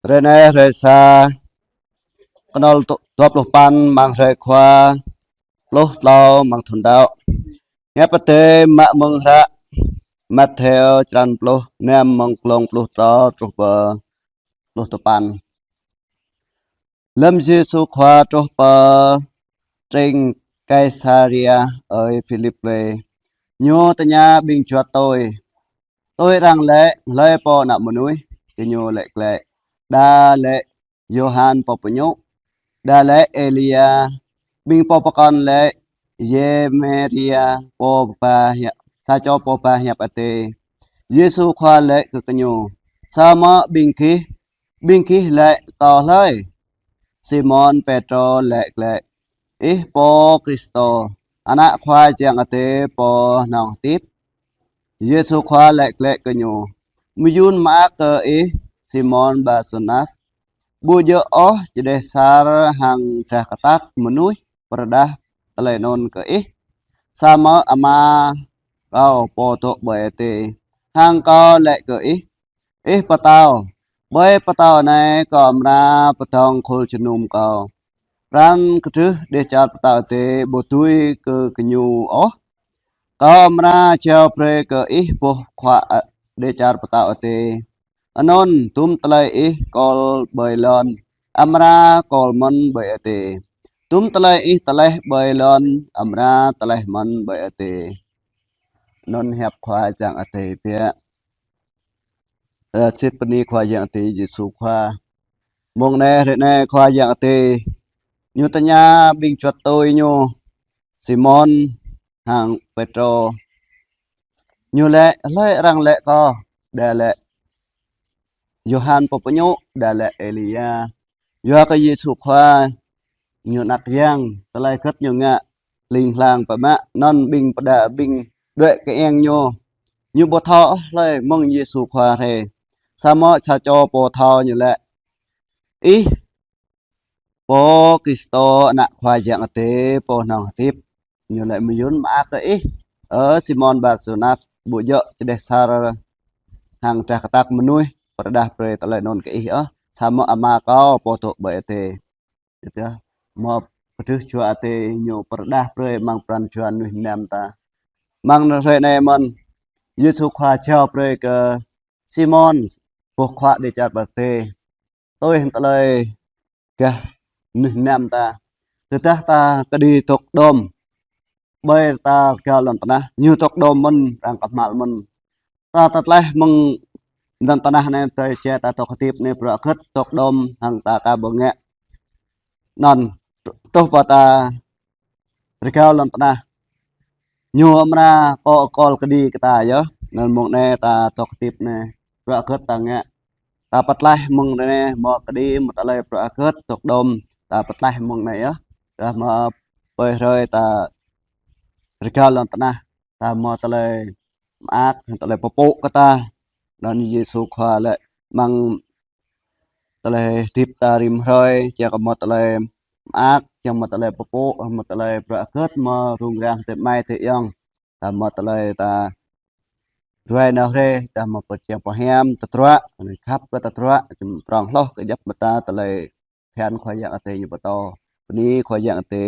Rene resa kenal tuap luh pan mang re kwa luh lau mang thun đạo nghe pate mak mong ra Matthew chan pluh nem mong plong pluh to trục bờ luh tu pan lâm Giêsu khoa trục bờ trên Caesarea ở Philippe nhô ta nhà bình chuột tôi rằng lệ po nạm một núi cái nhô lệ đa lệ Johann po nhô đa lệ Elia bing po con lệ Yemeria po pa sa cho po pa hiệp ate Giêsu khoa lệ cực nhô sama bing khí lệ to lời Simon Petro lệ po Cristo anak khoa chàng ate po nong tiếp Giêsu khoa lệ kenyo muyun ma ke Simon Barsonas bujo jadi sar hang trah katak menui perdah telenon ke sama ama kau poto boete hang kau lệ ke patao boy patao này có ra patong khul chenum kau ran ke để chat patao te botui ke kenyu Kamera treo pre ke po khwa de char pata te anon tum tlai kol bailon amra kol mon bay te tum tlai tlai bailon amra tlai mon bay te non hẹp khwa chang ate pia chit pani khwa yang te Jesu khwa mong ne re ne khwa yang te nyu tanya bing chot tôi nyu Simon hàng Petro như lệ rằng lệ co đà lệ Johann Poponyo đà lệ Elia do cái Giêsu khoa như nặc giang tay khất như ngạ linh làng và mạ non bình đà bình đuệ cái em nhô như bộ thọ lệ mong Giêsu khoa thề sa mọ cha cho bộ thọ như lệ ý po Cristo nạ khoa dạng tế po nòng tiếp như lệ mình yun mã cái ở Simon Barsonas bộ dợ cho để xa hàng trà katak menui perdah pre tala non ke sama ama kau poto baete gitu mo pedih jua ate nyo perdah pre mang pran juan nuh nam ta mang re ne mon Yesu khoa chao pre ke Simon bộ khoa để chặt bate tôi hiện tại ke nuh nam ta từ ta ke đi tok dom bay ta ke lon tanah như tok dom mon rang kamal mon ta tatleh meng dan tanah ne te che ta tok tip ne pro khat tok dom hang ta ka bonge non toh pata rekal lan tanah nyu amra ko kol kedi kata yo nan mong ne ta tok tip ne pro khat ta nge ta patleh mong ne mo kedi mo ta le pro khat tok dom ta patleh mong ne yo ta ma pe roi ta rekal lan tanah ta mo ta le ác ta le popo kata dan Yesu khoa lệ mang tale tip tarim roi cha ka mot tale ác cha mot tale popo mot tale prakut ma rung rang te mai te yang ta mot tale ta roi na re ta ma pet cha pa hem ta tra ni khap ka ta tra chum prang loh ka jap bata tale phan khoa yang ate ni bato ni khoa yang ate